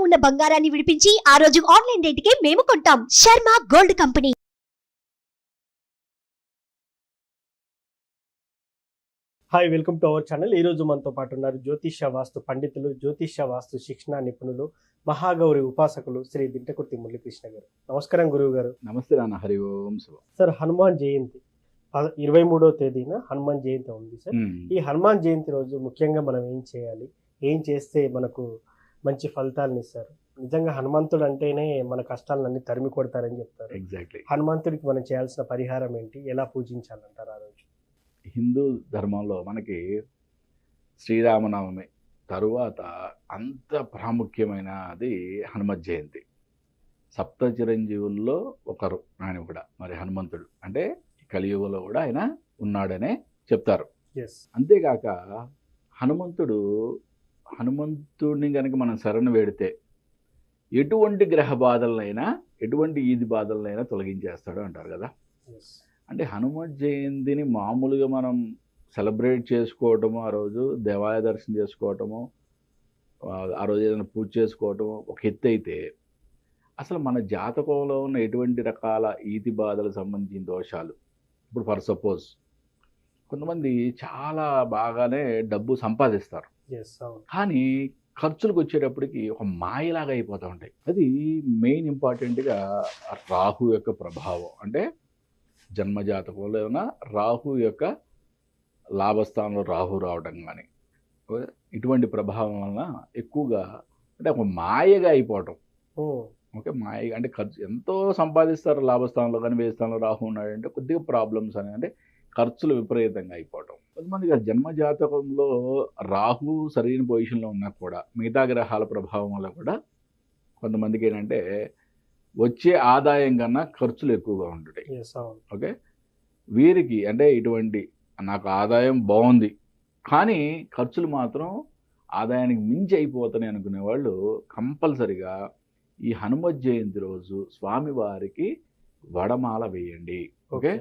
ఉన్న బంగారాన్ని విడిపించి ఆ రోజు ఆన్లైన్ రేటుకే మేము కొంటాం. Sharma gold company. Hi, welcome to our channel. ఈరోజు మనతో పాటు ఉన్నారు జ్యోతిష్య వాస్తు పండితులు, జ్యోతిష్య వాస్తు శిక్షణ నిపుణులు, మహాగౌరి ఉపాసకులు శ్రీ దింటకుర్తి మురళీకృష్ణ గారు. నమస్కారం గురువు గారు. నమస్తే నాన్న. హరి ఓం శివ. సార్, హనుమాన్ జయంతి 23వ తేదీన హనుమాన్ జయంతి ఉంది సార్. ఈ హనుమాన్ జయంతి రోజు ముఖ్యంగా మనం ఏం చేయాలి, ఏం చేస్తే మనకు మంచి ఫలితాలను ఇస్తారు? నిజంగా హనుమంతుడు అంటేనే మన కష్టాలన్నీ తరిమి కొడతారని చెప్తారు. ఎగ్జాక్ట్లీ. హనుమంతుడికి మనం చేయాల్సిన పరిహారం ఏంటి, ఎలా పూజించాలంటారు ఆ రోజు? హిందూ ధర్మంలో మనకి శ్రీరామనవమి తరువాత అంత ప్రాముఖ్యమైనది హనుమత్ జయంతి. సప్త చిరంజీవుల్లో ఒకరు ఆయన కూడా. మరి హనుమంతుడు అంటే కలియుగంలో కూడా ఆయన ఉన్నాడనే చెప్తారు. అంతేకాక హనుమంతుడిని కనుక మనం శరణు వేడితే ఎటువంటి గ్రహ బాధలనైనా, ఎటువంటి ఈది బాధలనైనా తొలగించేస్తాడు అంటారు కదా. అంటే హనుమత్ జయంతిని మామూలుగా మనం సెలబ్రేట్ చేసుకోవటము, ఆ రోజు దేవాలయ దర్శనం చేసుకోవటము, ఆ రోజు ఏదైనా పూజ చేసుకోవటము ఒక ఎత్తు అయితే, అసలు మన జాతకంలో ఉన్న ఎటువంటి రకాల ఈతి బాధలకు సంబంధించిన దోషాలు, ఇప్పుడు ఫర్ సపోజ్ కొంతమంది చాలా బాగానే డబ్బు సంపాదిస్తారు, కానీ ఖర్చులకు వచ్చేటప్పటికి ఒక మాయలాగా అయిపోతూ ఉంటాయి. అది మెయిన్ ఇంపార్టెంట్గా రాహు యొక్క ప్రభావం. అంటే జన్మజాతకంలో ఏమైనా రాహు యొక్క లాభస్థానంలో రాహు రావడం కానీ ఇటువంటి ప్రభావం వలన ఎక్కువగా అంటే ఒక మాయగా అయిపోవటం. ఓకే, మాయ అంటే ఖర్చు ఎంతో సంపాదిస్తారు లాభస్థానంలో, కానీ వ్యయ స్థానంలో రాహు ఉన్నాడంటే కొద్దిగా ప్రాబ్లమ్స్ అని, అంటే ఖర్చులు విపరీతంగా అయిపోవటం. కొంతమందికి జన్మజాతకంలో రాహు సరైన పొజిషన్లో ఉన్నా కూడా మిగతా గ్రహాల ప్రభావం వల్ల కూడా కొంతమందికి ఏంటంటే వచ్చే ఆదాయం కన్నా ఖర్చులు ఎక్కువగా ఉంటాయి. ఓకే, వీరికి అంటే ఇటువంటి నాకు ఆదాయం బాగుంది కానీ ఖర్చులు మాత్రం ఆదాయానికి మించి అయిపోతాయి అనుకునే వాళ్ళు కంపల్సరిగా ఈ హనుమత్ జయంతి రోజు స్వామివారికి వడమాల వేయండి. ఓకే,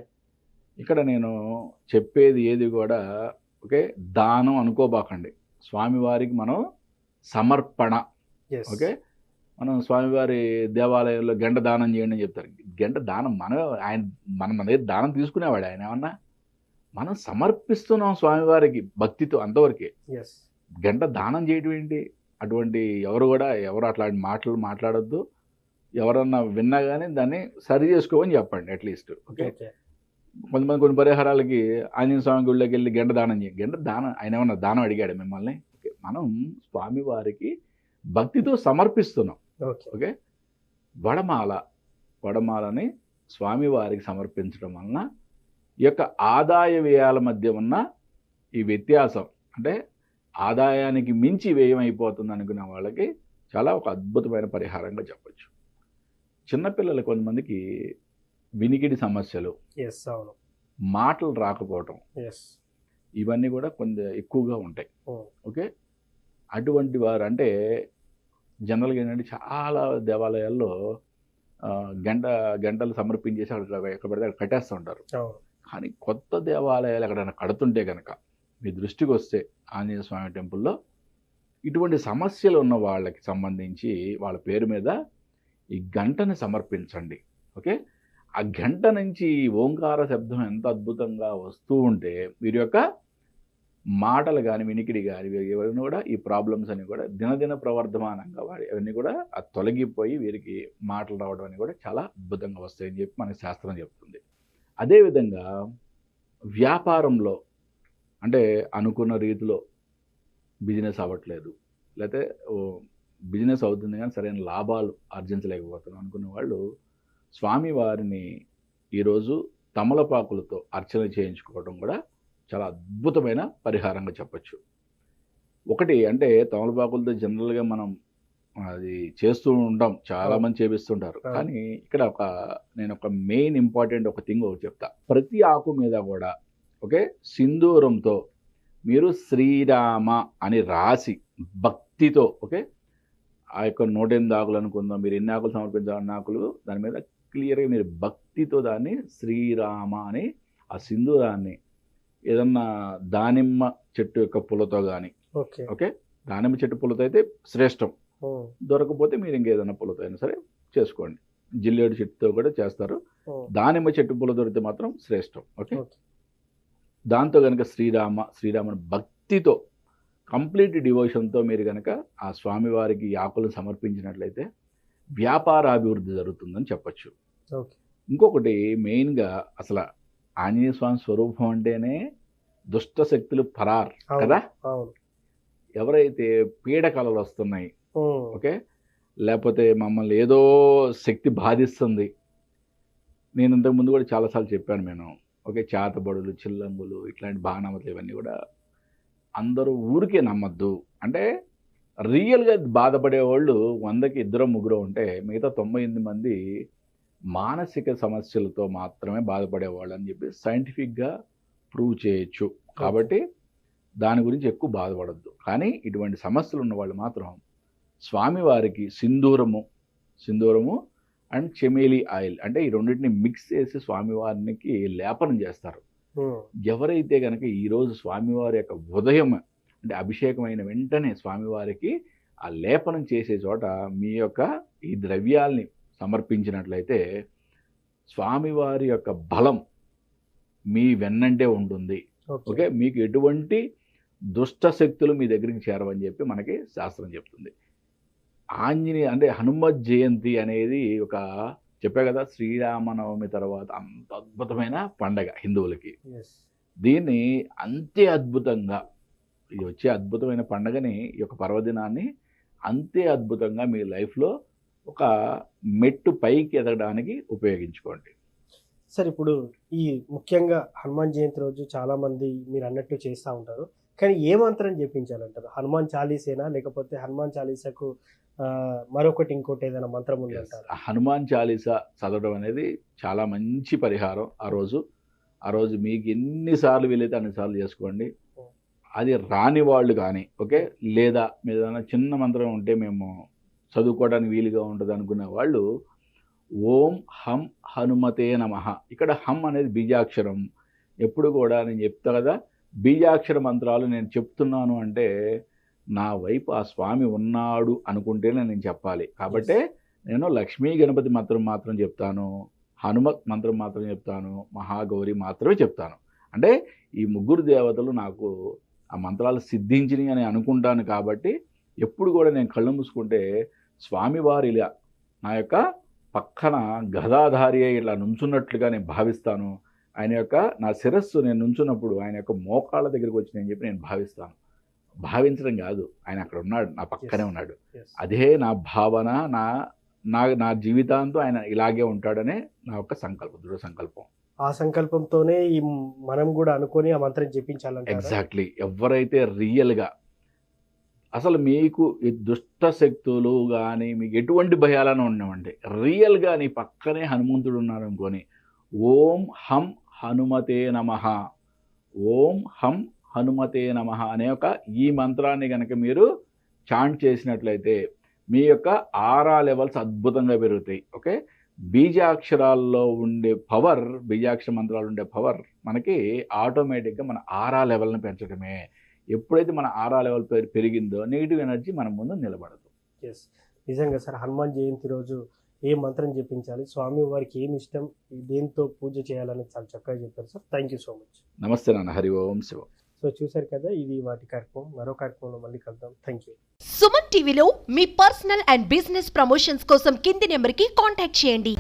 ఇక్కడ నేను చెప్పేది ఏది కూడా ఓకే దానం అనుకోబాకండి. స్వామివారికి మనం సమర్పణ. ఓకే, మనం స్వామివారి దేవాలయంలో గంట దానం చేయండి అని చెప్తారు. గంట దానం మన దగ్గర దానం తీసుకునేవాడు ఆయన. ఏమన్నా మనం సమర్పిస్తున్నాం స్వామివారికి భక్తితో, అంతవరకే. గంట దానం చేయడం ఏంటి? అటువంటి ఎవరు అట్లాంటి మాటలు మాట్లాడొద్దు. ఎవరన్నా విన్నా కానీ దాన్ని సరి చేసుకోమని చెప్పండి అట్లీస్ట్. ఓకే, కొంతమంది కొన్ని పరిహారాలకి ఆంజనేయ స్వామి గుళ్ళకి వెళ్ళి గంట దానం చేయండి. గంట దానం ఆయన ఏమన్నా దానం అడిగాడు మిమ్మల్ని? ఓకే, మనం స్వామివారికి భక్తితో సమర్పిస్తున్నాం. ఓకే, వడమాలని స్వామివారికి సమర్పించడం వలన ఈ యొక్క ఆదాయ వ్యయాల మధ్య ఉన్న ఈ వ్యత్యాసం, అంటే ఆదాయానికి మించి వ్యయం అయిపోతుంది అనుకునే వాళ్ళకి చాలా ఒక అద్భుతమైన పరిహారంగా చెప్పచ్చు. చిన్నపిల్లలు కొంతమందికి వినికిడి సమస్యలు, మాటలు రాకపోవటం, ఇవన్నీ కూడా కొంచెం ఎక్కువగా ఉంటాయి. ఓకే, అటువంటి వారు అంటే జనరల్గా ఏంటంటే చాలా దేవాలయాల్లో గంటలు సమర్పించేసి అక్కడ ఎక్కడ పడితే అక్కడ కట్టేస్తూ ఉంటారు. కానీ కొత్త దేవాలయాలు ఎక్కడైనా కడుతుంటే కనుక మీ దృష్టికి వస్తే ఆంజనేయ స్వామి టెంపుల్లో ఇటువంటి సమస్యలు ఉన్న వాళ్ళకి సంబంధించి వాళ్ళ పేరు మీద ఈ గంటని సమర్పించండి. ఓకే, ఆ గంట నుంచి ఓంకార శబ్దం ఎంత అద్భుతంగా వస్తూ ఉంటే వీరి యొక్క మాటలు కానీ వినికిడి కానీ ఎవరైనా కూడా ఈ ప్రాబ్లమ్స్ అన్ని కూడా దినదిన ప్రవర్ధమానంగా అవన్నీ కూడా తొలగిపోయి వీరికి మాటలు రావడం అని కూడా చాలా అద్భుతంగా వస్తాయని చెప్పి మనకి శాస్త్రం చెప్తుంది. అదేవిధంగా వ్యాపారంలో అంటే అనుకున్న రీతిలో బిజినెస్ అవ్వట్లేదు, లేకపోతే బిజినెస్ అవుతుంది కానీ సరైన లాభాలు ఆర్జించలేకపోతున్నాం అనుకున్న వాళ్ళు స్వామివారిని ఈరోజు తమలపాకులతో అర్చన చేయించుకోవడం కూడా చాలా అద్భుతమైన పరిహారంగా చెప్పచ్చు. ఒకటి అంటే తమలపాకులతో జనరల్గా మనం అది చేస్తూ ఉంటాం, చాలామంది చేపిస్తుంటారు. కానీ ఇక్కడ నేను ఒక మెయిన్ ఇంపార్టెంట్ ఒక థింగ్ ఒకటి చెప్తా. ప్రతి ఆకు మీద కూడా ఓకే సింధూరంతో మీరు శ్రీరామ అని రాసి భక్తితో, ఓకే ఆ యొక్క 108 ఆకులు అనుకుందాం, మీరు ఎన్ని ఆకులు సమర్పించాలన్న ఆకులు దాని మీద క్లియర్గా మీరు భక్తితో దాన్ని శ్రీరామ అని ఆ సింధూరాన్ని ఏదన్నా దానిమ్మ చెట్టు యొక్క పుల్లతో కానీ, ఓకే దానిమ్మ చెట్టు పుల్లతో అయితే శ్రేష్టం, దొరకపోతే మీరు ఇంకేదైనా పూలతో అయినా సరే చేసుకోండి. జిల్లేడు చెట్టుతో కూడా చేస్తారు. దానిమ్మ చెట్టు పూల దొరికితే మాత్రం శ్రేష్టం. ఓకే, దాంతో కనుక శ్రీరాముని భక్తితో కంప్లీట్ డివోషన్తో మీరు కనుక ఆ స్వామివారికి ఈ ఆకులను సమర్పించినట్లయితే వ్యాపారాభివృద్ధి జరుగుతుందని చెప్పచ్చు. ఇంకొకటి మెయిన్గా అసలు ఆంజనేయ స్వామి స్వరూపం అంటేనే దుష్ట శక్తులు పరార్ కదా. ఎవరైతే పీడకలలు వస్తున్నాయి, ఓకే, లేకపోతే మమ్మల్ని ఏదో శక్తి బాధిస్తుంది, నేను ఇంతకుముందు కూడా చాలాసార్లు చెప్పాను నేను, ఓకే, చేతబడులు, చిల్లంగులు, ఇట్లాంటి బాణామతులు ఇవన్నీ కూడా అందరూ ఊరికే నమ్మద్దు. అంటే రియల్గా బాధపడే వాళ్ళు 100కి 2-3 ఉంటే మిగతా 98 మంది మానసిక సమస్యలతో మాత్రమే బాధపడేవాళ్ళు అని చెప్పి సైంటిఫిక్గా ప్రూవ్ చేయొచ్చు. కాబట్టి దాని గురించి ఎక్కువ బాధపడద్దు. కానీ ఇటువంటి సమస్యలు ఉన్న వాళ్ళు మాత్రం స్వామివారికి సింధూరము అండ్ చెమేలి ఆయిల్ అంటే ఈ రెండింటిని మిక్స్ చేసి స్వామివారికి లేపనం చేస్తారు. ఎవరైతే కనుక ఈరోజు స్వామివారి యొక్క ఉదయం అంటే అభిషేకమైన వెంటనే స్వామివారికి ఆ లేపనం చేసే చోట మీ యొక్క ఈ ద్రవ్యాల్ని సమర్పించినట్లయితే స్వామివారి యొక్క బలం మీ వెన్నంటే ఉంటుంది. ఓకే, మీకు ఎటువంటి దుష్ట శక్తులు మీ దగ్గరికి చేరవని చెప్పి మనకి శాస్త్రం చెప్తుంది. ఆంజనేయ అంటే హనుమత్ జయంతి అనేది ఒక చెప్పా కదా, శ్రీరామనవమి తర్వాత అంత అద్భుతమైన పండగ హిందువులకి. దీన్ని అంతే అద్భుతంగా ఇది వచ్చే అద్భుతమైన పండగని, ఈ యొక్క పర్వదినాన్ని అంతే అద్భుతంగా మీ లైఫ్లో ఒక మెట్టు పైకి ఎదగడానికి ఉపయోగించుకోండి. సార్, ఇప్పుడు ఈ ముఖ్యంగా హనుమాన్ జయంతి రోజు చాలామంది మీరు అన్నట్టు చేస్తూ ఉంటారు, కానీ ఏ మంత్రం చెప్పించాలంటారు? హనుమాన్ చాలీసేనా, లేకపోతే హనుమాన్ చాలీసాకు మరొకటి ఇంకోటి ఏదైనా మంత్రం ఉందంటారు? హనుమాన్ చాలీసా చదవడం అనేది చాలా మంచి పరిహారం. ఆ రోజు మీకు ఎన్నిసార్లు వీలైతే అన్నిసార్లు చేసుకోండి. అది రాని వాళ్ళు కానీ, ఓకే, లేదా మీద చిన్న మంత్రం ఉంటే మేము చదువుకోవడానికి వీలుగా ఉంటుంది అనుకునే వాళ్ళు ఓం హం హనుమతే నమః. ఇక్కడ హం అనేది బీజాక్షరం. ఎప్పుడు కూడా నేను చెప్తా కదా, బీజాక్షర మంత్రాలు నేను చెప్తున్నాను అంటే నా వైపు ఆ స్వామి ఉన్నాడు అనుకుంటేనే నేను చెప్పాలి. కాబట్టే నేను లక్ష్మీ గణపతి మంత్రం మాత్రం చెప్తాను, హనుమత్ మంత్రం మాత్రం చెప్తాను, మహాగౌరి మాత్రమే చెప్తాను. అంటే ఈ 3 దేవతలు నాకు ఆ మంత్రాలు సిద్ధించినవి అని అనుకుంటాను. కాబట్టి ఎప్పుడు కూడా నేను కళ్ళు మూసుకుంటే స్వామివారి ఇలా నా యొక్క పక్కన గదాధారి ఇలా నుంచున్నట్లుగా నేను భావిస్తాను. ఆయన యొక్క నా శిరస్సు నేను నుంచున్నప్పుడు ఆయన యొక్క మోకాళ్ళ దగ్గరికి వచ్చి నేను చెప్పి నేను భావిస్తాను. భావించడం కాదు, ఆయన అక్కడ ఉన్నాడు, నా పక్కనే ఉన్నాడు. అదే నా భావన, నా జీవితాంతం ఆయన ఇలాగే ఉంటాడనే నా యొక్క సంకల్పం, దృఢ సంకల్పం. ఆ సంకల్పంతోనే మనం కూడా అనుకొని ఆ మంత్రం చెప్పించాలంటే ఎగ్జాక్ట్లీ. ఎవరైతే రియల్గా అసలు మీకు ఈ దుష్ట శక్తులు కానీ మీకు ఎటువంటి భయాలను ఉన్నామండి, రియల్గా నీ పక్కనే హనుమంతుడు ఉన్నాడు అనుకొని ఓం హం హనుమతే నమః, ఓం హం హనుమతే నమః అనే ఒక ఈ మంత్రాన్ని కనుక మీరు చాంట్ చేసినట్లయితే మీ యొక్క ఆరా లెవెల్స్ అద్భుతంగా పెరుగుతాయి. ఓకే, బీజాక్షరాల్లో ఉండే పవర్, బీజాక్షర మంత్రాలు ఉండే పవర్ మనకి ఆటోమేటిక్గా మన ఆరా లెవెల్ని పెంచడమే. ఎప్పుడైతే మన ఆరా లెవెల్ పెరిగిందో నెగిటివ్ ఎనర్జీ మన ముందు నిలబడదు. నిజంగా సార్, హనుమాన్ జయంతి రోజు ఏ మంత్రం చెప్పించాలి, స్వామి వారికి ఏమి ఇష్టం, దేంతో పూజ చేయాలని చాలా చక్కగా చెప్పారు sir. Thank you so much. నమస్తే నాన్న. హరి ఓం శివ. సో చూసారు కదా, ఇది వాటి కార్యక్రమం. మరో కార్యక్రమంలో మళ్ళీ కలుద్దాం. Thank you. సుమన్ టీవీలో మీ పర్సనల్ అండ్ బిజినెస్ ప్రమోషన్స్ కోసం కింది నెంబర్కి కాంటాక్ట్ చేయండి.